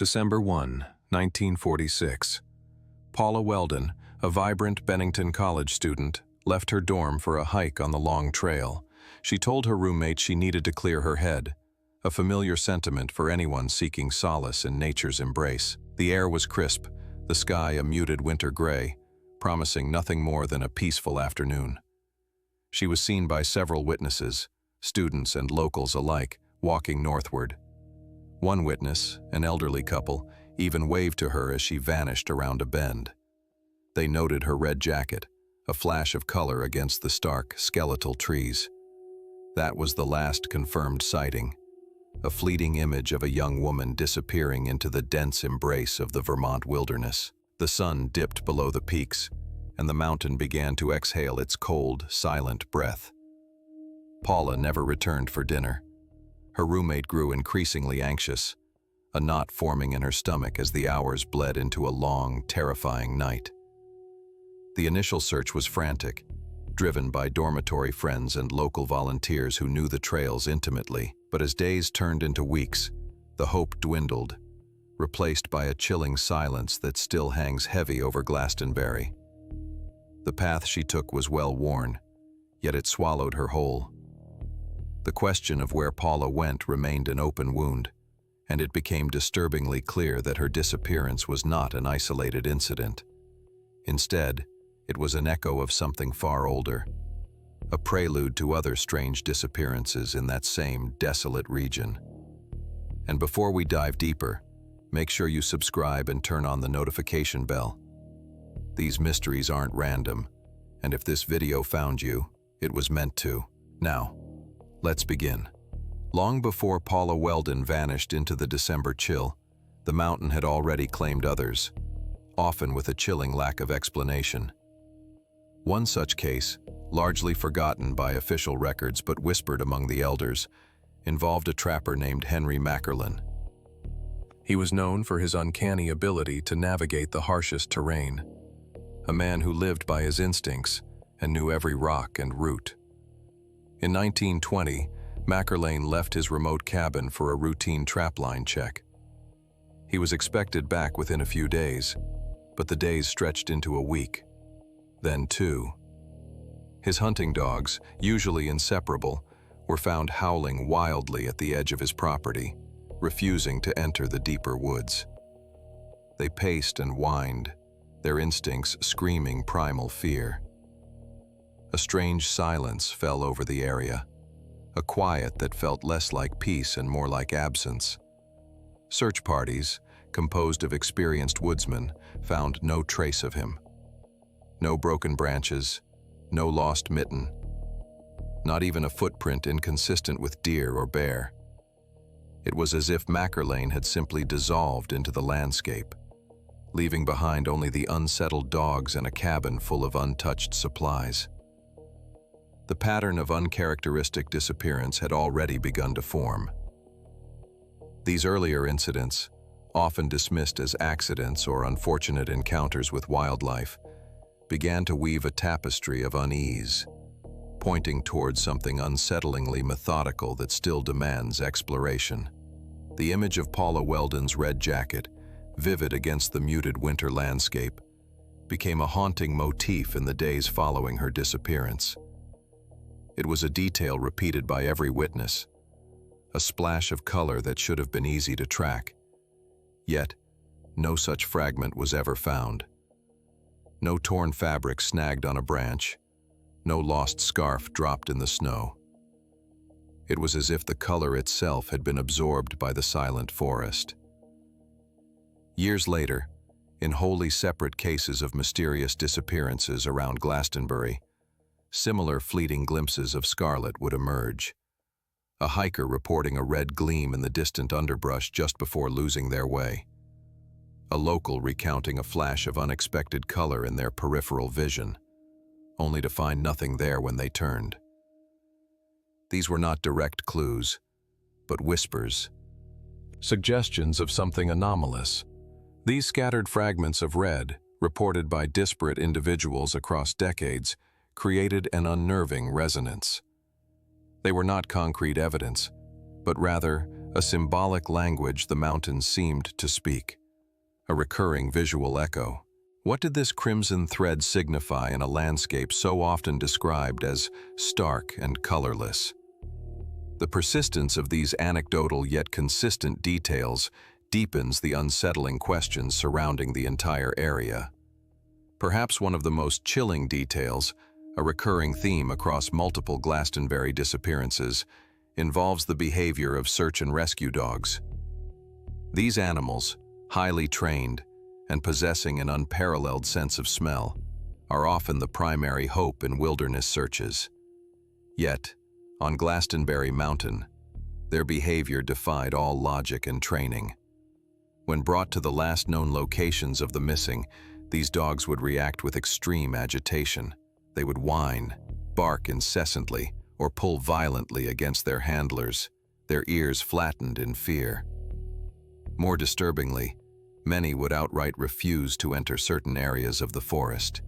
December 1, 1946. Paula Weldon, a vibrant Bennington college student, left her dorm for a hike on the long trail. She told her roommate she needed to clear her head, a familiar sentiment for anyone seeking solace in nature's embrace. The air was crisp, the sky a muted winter gray, promising nothing more than a peaceful afternoon. She was seen by several witnesses, students and locals alike, walking northward. One witness, an elderly couple, even waved to her as she vanished around a bend. They noted her red jacket, a flash of color against the stark, skeletal trees. That was the last confirmed sighting, a fleeting image of a young woman disappearing into the dense embrace of the Vermont wilderness. The sun dipped below the peaks, and the mountain began to exhale its cold, silent breath. Paula never returned for dinner. Her roommate grew increasingly anxious, a knot forming in her stomach as the hours bled into a long, terrifying night. The initial search was frantic, driven by dormitory friends and local volunteers who knew the trails intimately. But as days turned into weeks, the hope dwindled, replaced by a chilling silence that still hangs heavy over Glastonbury. The path she took was well worn, yet it swallowed her whole. The question of where Paula went remained an open wound, and it became disturbingly clear that her disappearance was not an isolated incident. Instead, it was an echo of something far older, a prelude to other strange disappearances in that same desolate region. And before we dive deeper, make sure you subscribe and turn on the notification bell. These mysteries aren't random, and if this video found you, it was meant to. Now, let's begin. Long before Paula Weldon vanished into the December chill, the mountain had already claimed others, often with a chilling lack of explanation. One such case, largely forgotten by official records but whispered among the elders, involved a trapper named Henry Mackerlin. He was known for his uncanny ability to navigate the harshest terrain, a man who lived by his instincts and knew every rock and route. In 1920, Mackerlin left his remote cabin for a routine trapline check. He was expected back within a few days, but the days stretched into a week, then two. His hunting dogs, usually inseparable, were found howling wildly at the edge of his property, refusing to enter the deeper woods. They paced and whined, their instincts screaming primal fear. A strange silence fell over the area, a quiet that felt less like peace and more like absence. Search parties, composed of experienced woodsmen, found no trace of him. No broken branches, no lost mitten, not even a footprint inconsistent with deer or bear. It was as if Mackerlin had simply dissolved into the landscape, leaving behind only the unsettled dogs and a cabin full of untouched supplies. The pattern of uncharacteristic disappearance had already begun to form. These earlier incidents, often dismissed as accidents or unfortunate encounters with wildlife, began to weave a tapestry of unease, pointing towards something unsettlingly methodical that still demands exploration. The image of Paula Weldon's red jacket, vivid against the muted winter landscape, became a haunting motif in the days following her disappearance. It was a detail repeated by every witness, a splash of color that should have been easy to track. Yet, no such fragment was ever found. No torn fabric snagged on a branch, no lost scarf dropped in the snow. It was as if the color itself had been absorbed by the silent forest. Years later, in wholly separate cases of mysterious disappearances around Glastonbury, similar fleeting glimpses of scarlet would emerge. A hiker reporting a red gleam in the distant underbrush just before losing their way. A local recounting a flash of unexpected color in their peripheral vision, only to find nothing there when they turned. These were not direct clues, but whispers, suggestions of something anomalous. These scattered fragments of red, reported by disparate individuals across decades, created an unnerving resonance. They were not concrete evidence, but rather a symbolic language the mountains seemed to speak, a recurring visual echo. What did this crimson thread signify in a landscape so often described as stark and colorless? The persistence of these anecdotal yet consistent details deepens the unsettling questions surrounding the entire area. Perhaps one of the most chilling details, a recurring theme across multiple Glastonbury disappearances, involves the behavior of search and rescue dogs. These animals, highly trained and possessing an unparalleled sense of smell, are often the primary hope in wilderness searches. Yet, on Glastonbury Mountain, their behavior defied all logic and training. When brought to the last known locations of the missing, these dogs would react with extreme agitation. They would whine, bark incessantly, or pull violently against their handlers, their ears flattened in fear. More disturbingly, many would outright refuse to enter certain areas of the forest.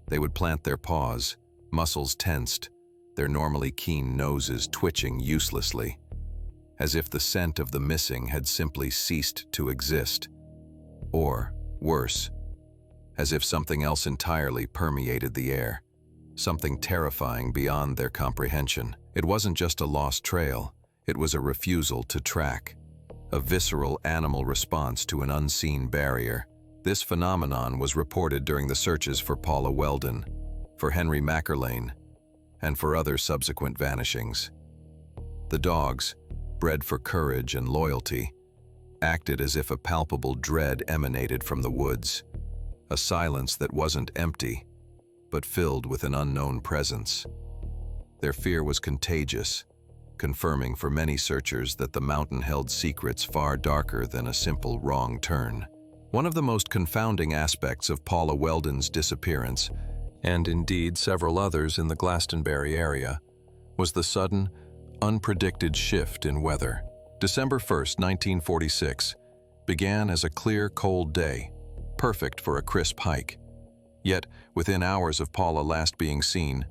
They would plant their paws, muscles tensed, their normally keen noses twitching uselessly, as if the scent of the missing had simply ceased to exist. Or, worse, as if something else entirely permeated the air, something terrifying beyond their comprehension. It wasn't just a lost trail, it was a refusal to track, a visceral animal response to an unseen barrier. This phenomenon was reported during the searches for Paula Weldon, for Henry Mackerlane, and for other subsequent vanishings. The dogs, bred for courage and loyalty, acted as if a palpable dread emanated from the woods, a silence that wasn't empty, but filled with an unknown presence. Their fear was contagious, confirming for many searchers that the mountain held secrets far darker than a simple wrong turn. One of the most confounding aspects of Paula Weldon's disappearance, and indeed several others in the Glastonbury area, was the sudden, unpredicted shift in weather. December 1st, 1946, began as a clear, cold day, perfect for a crisp hike. Yet, within hours of Paula last being seen,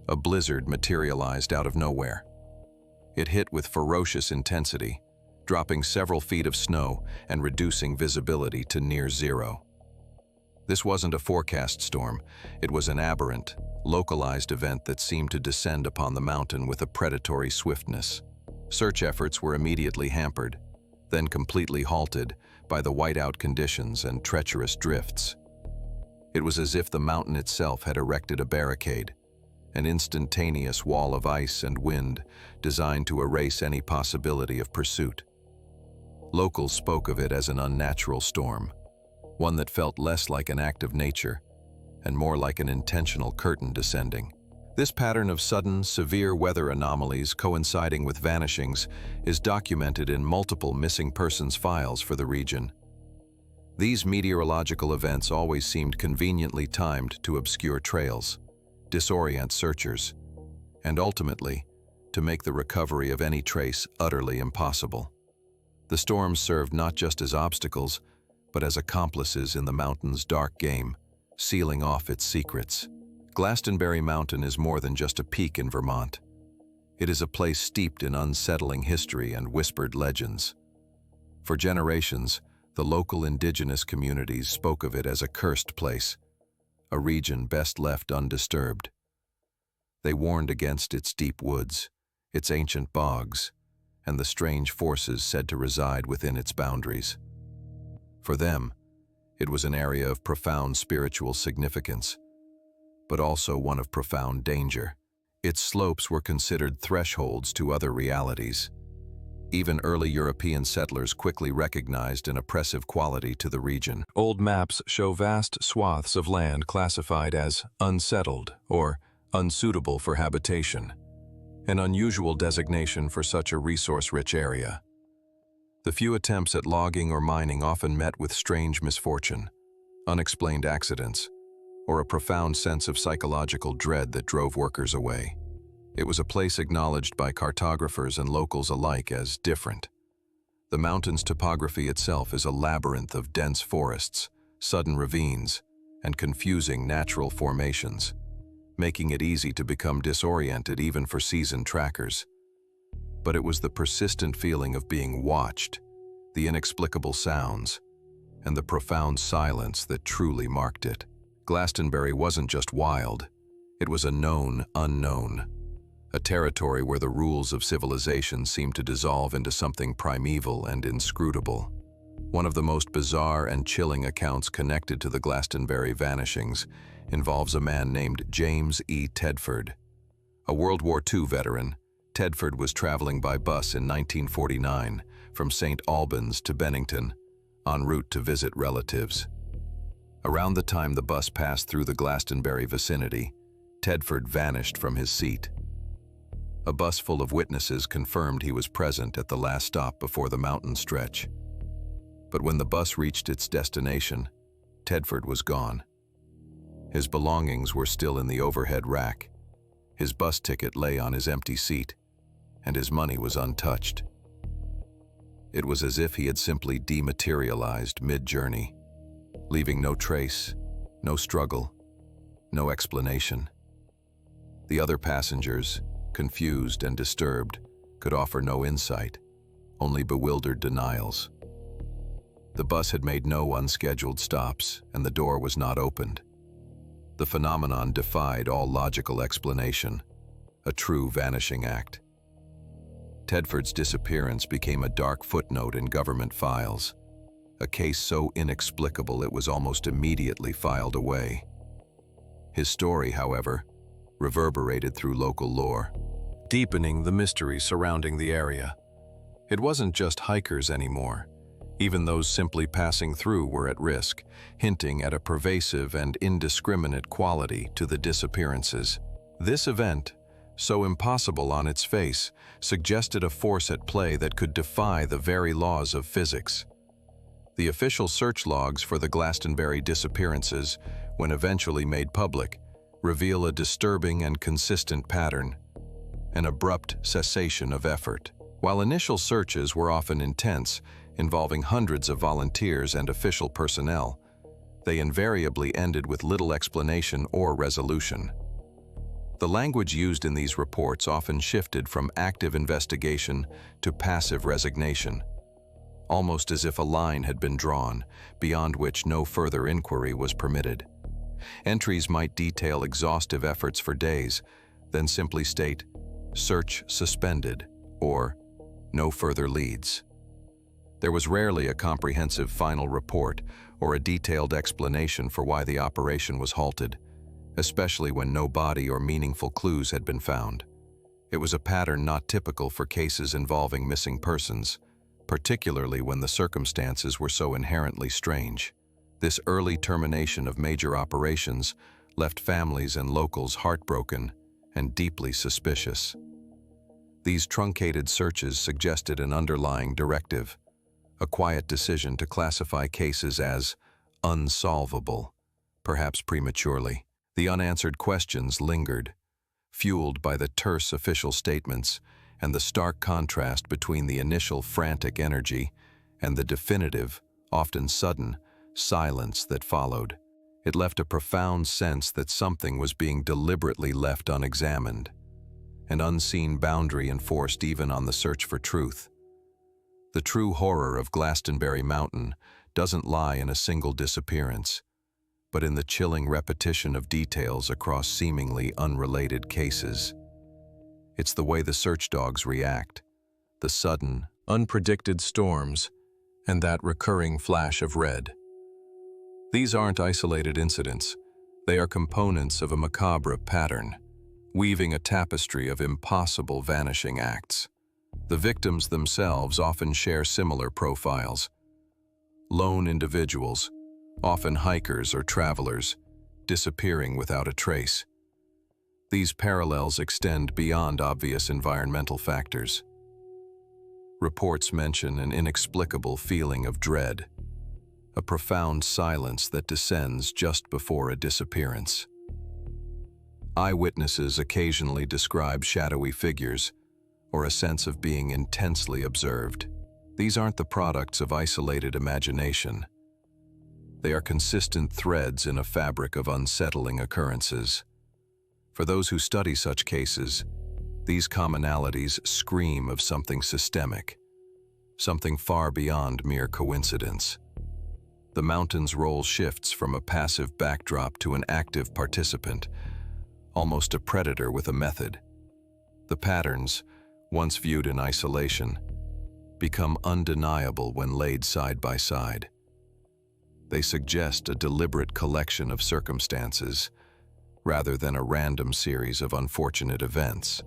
a blizzard materialized out of nowhere. It hit with ferocious intensity, dropping several feet of snow and reducing visibility to near zero. This wasn't a forecast storm, it was an aberrant, localized event that seemed to descend upon the mountain with a predatory swiftness. Search efforts were immediately hampered, then completely halted by the whiteout conditions and treacherous drifts. It was as if the mountain itself had erected a barricade, an instantaneous wall of ice and wind designed to erase any possibility of pursuit. Locals spoke of it as an unnatural storm, one that felt less like an act of nature and more like an intentional curtain descending. This pattern of sudden, severe weather anomalies coinciding with vanishings is documented in multiple missing persons files for the region. These meteorological events always seemed conveniently timed to obscure trails, disorient searchers, and ultimately, to make the recovery of any trace utterly impossible. The storms served not just as obstacles, but as accomplices in the mountain's dark game, sealing off its secrets. Glastonbury Mountain is more than just a peak in Vermont. It is a place steeped in unsettling history and whispered legends. For generations, the local indigenous communities spoke of it as a cursed place, a region best left undisturbed. They warned against its deep woods, its ancient bogs, and the strange forces said to reside within its boundaries. For them, it was an area of profound spiritual significance, but also one of profound danger. Its slopes were considered thresholds to other realities. Even early European settlers quickly recognized an oppressive quality to the region. Old maps show vast swaths of land classified as unsettled or unsuitable for habitation, an unusual designation for such a resource-rich area. The few attempts at logging or mining often met with strange misfortune, unexplained accidents, or a profound sense of psychological dread that drove workers away. It was a place acknowledged by cartographers and locals alike as different. The mountain's topography itself is a labyrinth of dense forests, sudden ravines, and confusing natural formations, making it easy to become disoriented even for seasoned trackers. But it was the persistent feeling of being watched, the inexplicable sounds, and the profound silence that truly marked it. Glastonbury wasn't just wild, it was a known unknown, a territory where the rules of civilization seemed to dissolve into something primeval and inscrutable. One of the most bizarre and chilling accounts connected to the Glastonbury vanishings involves a man named James E. Tedford. A World War II veteran, Tedford was traveling by bus in 1949 from St. Albans to Bennington, en route to visit relatives. Around the time the bus passed through the Glastonbury vicinity, Tedford vanished from his seat. A bus full of witnesses confirmed he was present at the last stop before the mountain stretch. But when the bus reached its destination, Tedford was gone. His belongings were still in the overhead rack. His bus ticket lay on his empty seat, and his money was untouched. It was as if he had simply dematerialized mid-journey, leaving no trace, no struggle, no explanation. The other passengers, confused and disturbed, could offer no insight, only bewildered denials. The bus had made no unscheduled stops, and the door was not opened. The phenomenon defied all logical explanation, a true vanishing act. Tedford's disappearance became a dark footnote in government files, a case so inexplicable it was almost immediately filed away. His story, however, reverberated through local lore, deepening the mystery surrounding the area. It wasn't just hikers anymore. Even those simply passing through were at risk, hinting at a pervasive and indiscriminate quality to the disappearances. This event, so impossible on its face, suggested a force at play that could defy the very laws of physics. The official search logs for the Glastonbury disappearances, when eventually made public, reveal a disturbing and consistent pattern: an abrupt cessation of effort. While initial searches were often intense, involving hundreds of volunteers and official personnel, they invariably ended with little explanation or resolution. The language used in these reports often shifted from active investigation to passive resignation, almost as if a line had been drawn, beyond which no further inquiry was permitted. Entries might detail exhaustive efforts for days, then simply state, "Search suspended," or "No further leads." There was rarely a comprehensive final report or a detailed explanation for why the operation was halted, especially when no body or meaningful clues had been found. It was a pattern not typical for cases involving missing persons, particularly when the circumstances were so inherently strange. This early termination of major operations left families and locals heartbroken and deeply suspicious. These truncated searches suggested an underlying directive, a quiet decision to classify cases as unsolvable, perhaps prematurely. The unanswered questions lingered, fueled by the terse official statements and the stark contrast between the initial frantic energy and the definitive, often sudden, silence that followed. It left a profound sense that something was being deliberately left unexamined, an unseen boundary enforced even on the search for truth. The true horror of Glastonbury Mountain doesn't lie in a single disappearance, but in the chilling repetition of details across seemingly unrelated cases. It's the way the search dogs react, the sudden, unpredicted storms, and that recurring flash of red. These aren't isolated incidents. They are components of a macabre pattern, weaving a tapestry of impossible vanishing acts. The victims themselves often share similar profiles. Lone individuals, often hikers or travelers, disappearing without a trace. These parallels extend beyond obvious environmental factors. Reports mention an inexplicable feeling of dread, a profound silence that descends just before a disappearance. Eyewitnesses occasionally describe shadowy figures, or a sense of being intensely observed. These aren't the products of isolated imagination. They are consistent threads in a fabric of unsettling occurrences. For those who study such cases, These commonalities scream of something systemic, something far beyond mere coincidence. The mountain's role shifts from a passive backdrop to an active participant, almost a predator with a method. The patterns, once viewed in isolation, become undeniable when laid side by side. They suggest a deliberate collection of circumstances, rather than a random series of unfortunate events,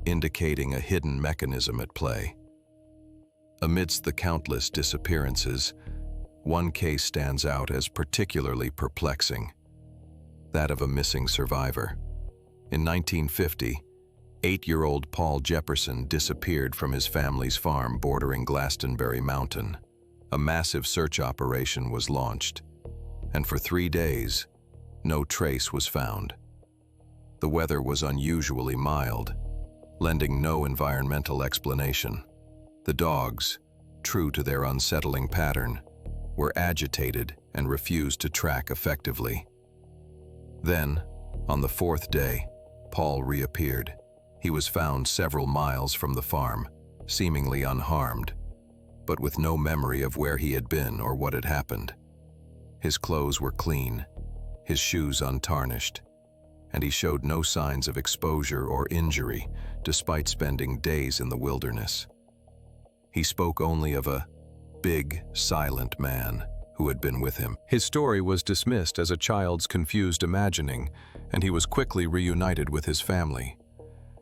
indicating a hidden mechanism at play. Amidst the countless disappearances, one case stands out as particularly perplexing, that of a missing survivor. In 1950, 8-year-old Paul Jefferson disappeared from his family's farm bordering Glastonbury Mountain. A massive search operation was launched, and for 3 days, no trace was found. The weather was unusually mild, lending no environmental explanation. The dogs, true to their unsettling pattern, were agitated and refused to track effectively. Then, on the 4th day, Paul reappeared. He was found several miles from the farm, seemingly unharmed, but with no memory of where he had been or what had happened. His clothes were clean, his shoes untarnished, and he showed no signs of exposure or injury despite spending days in the wilderness. He spoke only of a big, silent man who had been with him. His story was dismissed as a child's confused imagining, and he was quickly reunited with his family.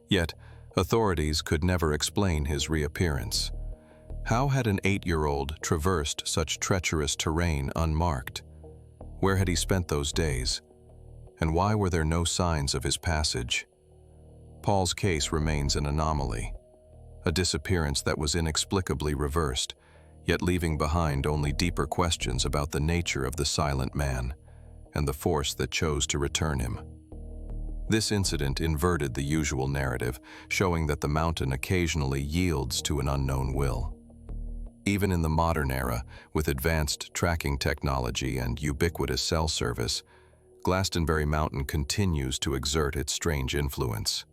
Yet, authorities could never explain his reappearance. How had an 8-year-old traversed such treacherous terrain unmarked? Where had he spent those days? And why were there no signs of his passage? Paul's case remains an anomaly, a disappearance that was inexplicably reversed, yet leaving behind only deeper questions about the nature of the silent man and the force that chose to return him. This incident inverted the usual narrative, showing that the mountain occasionally yields to an unknown will. Even in the modern era, with advanced tracking technology and ubiquitous cell service, Glastonbury Mountain continues to exert its strange influence.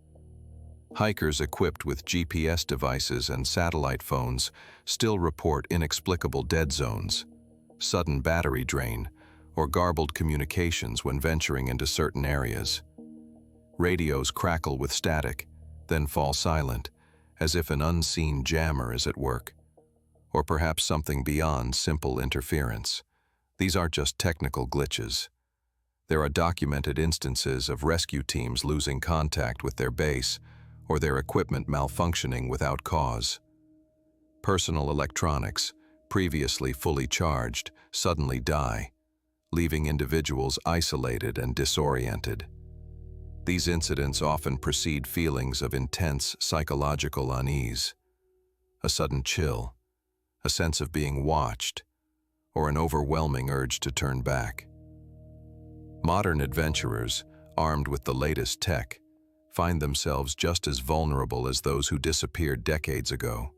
Hikers equipped with GPS devices and satellite phones still report inexplicable dead zones, sudden battery drain, or garbled communications when venturing into certain areas. Radios crackle with static, then fall silent, as if an unseen jammer is at work, or perhaps something beyond simple interference. These aren't just technical glitches. There are documented instances of rescue teams losing contact with their base, or their equipment malfunctioning without cause. Personal electronics, previously fully charged, suddenly die, leaving individuals isolated and disoriented. These incidents often precede feelings of intense psychological unease, a sudden chill, a sense of being watched, or an overwhelming urge to turn back. Modern adventurers, armed with the latest tech, find themselves just as vulnerable as those who disappeared decades ago.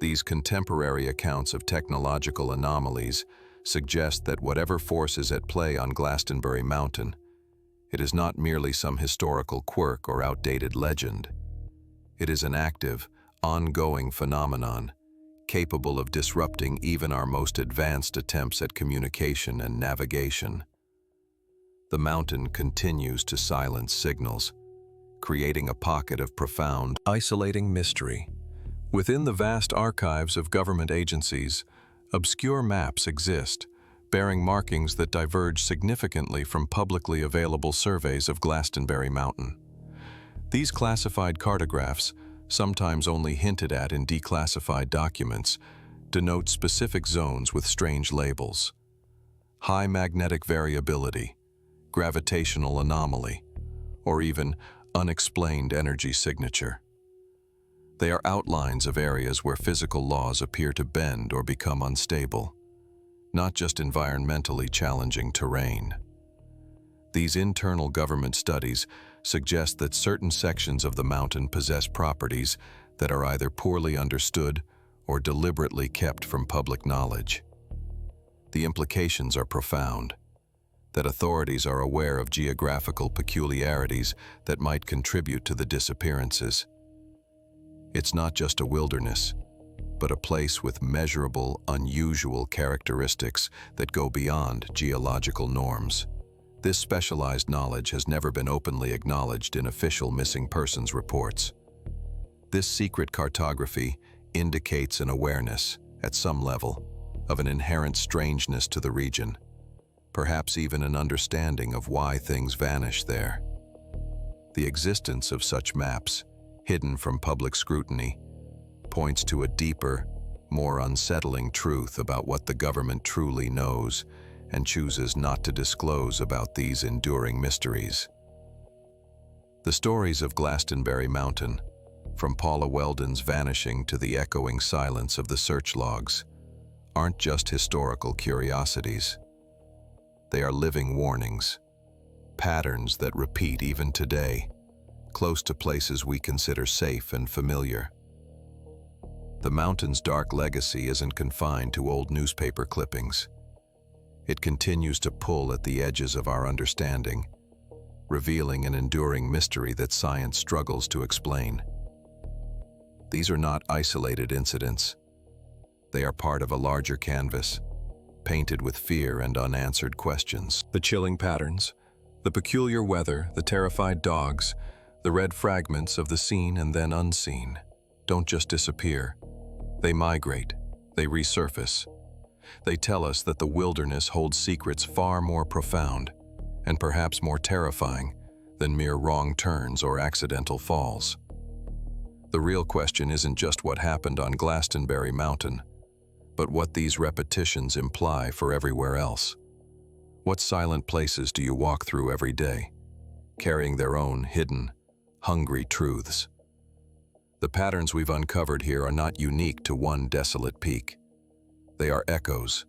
These contemporary accounts of technological anomalies suggest that whatever force is at play on Glastonbury Mountain, it is not merely some historical quirk or outdated legend. It is an active, ongoing phenomenon, capable of disrupting even our most advanced attempts at communication and navigation. The mountain continues to silence signals, creating a pocket of profound, isolating mystery. Within the vast archives of government agencies, obscure maps exist, bearing markings that diverge significantly from publicly available surveys of Glastonbury Mountain. These classified cartographs, sometimes only hinted at in declassified documents, denote specific zones with strange labels: high magnetic variability, gravitational anomaly, or even unexplained energy signature. They are outlines of areas where physical laws appear to bend or become unstable, not just environmentally challenging terrain. These internal government studies suggest that certain sections of the mountain possess properties that are either poorly understood or deliberately kept from public knowledge. The implications are profound. that authorities are aware of geographical peculiarities that might contribute to the disappearances. It's not just a wilderness, but a place with measurable, unusual characteristics that go beyond geological norms. This specialized knowledge has never been openly acknowledged in official missing persons reports. This secret cartography indicates an awareness, at some level, of an inherent strangeness to the region, perhaps even an understanding of why things vanish there. The existence of such maps, hidden from public scrutiny, points to a deeper, more unsettling truth about what the government truly knows and chooses not to disclose about these enduring mysteries. The stories of Glastonbury Mountain, from Paula Weldon's Vanishing to the echoing silence of the search logs, aren't just historical curiosities. They are living warnings, patterns that repeat even today, close to places we consider safe and familiar. The mountain's dark legacy isn't confined to old newspaper clippings. It continues to pull at the edges of our understanding, revealing an enduring mystery that science struggles to explain. These are not isolated incidents. They are part of a larger canvas, painted with fear and unanswered questions. The chilling patterns, the peculiar weather, the terrified dogs, the red fragments of the seen and then unseen, don't just disappear. They migrate, they resurface. They tell us that the wilderness holds secrets far more profound and perhaps more terrifying than mere wrong turns or accidental falls. The real question isn't just what happened on Glastonbury Mountain, but what these repetitions imply for everywhere else. What silent places do you walk through every day, carrying their own hidden, hungry truths? The patterns we've uncovered here are not unique to one desolate peak. They are echoes,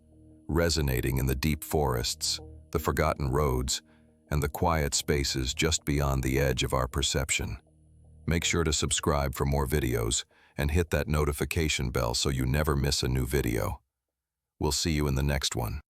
resonating in the deep forests, the forgotten roads, and the quiet spaces just beyond the edge of our perception. Make sure to subscribe for more videos and hit that notification bell so you never miss a new video. We'll see you in the next one.